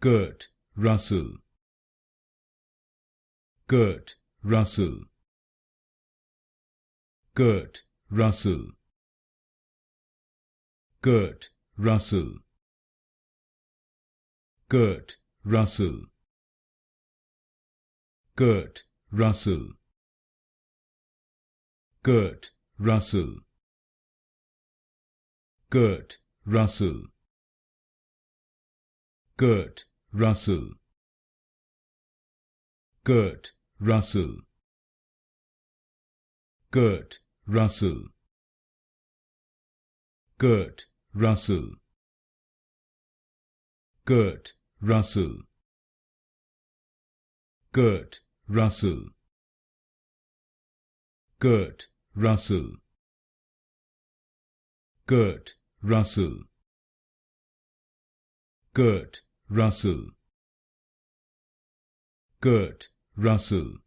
Kurt Russell, Kurt Russell, Kurt Russell, Kurt Russell, Kurt Russell, Kurt Russell, Kurt Russell, Kurt Russell, Kurt Russell, Kurt Russell, Kurt Russell, Kurt Russell, Kurt Russell, Kurt Russell, Kurt Russell, Kurt Russell, Kurt Russell, Kurt Russell,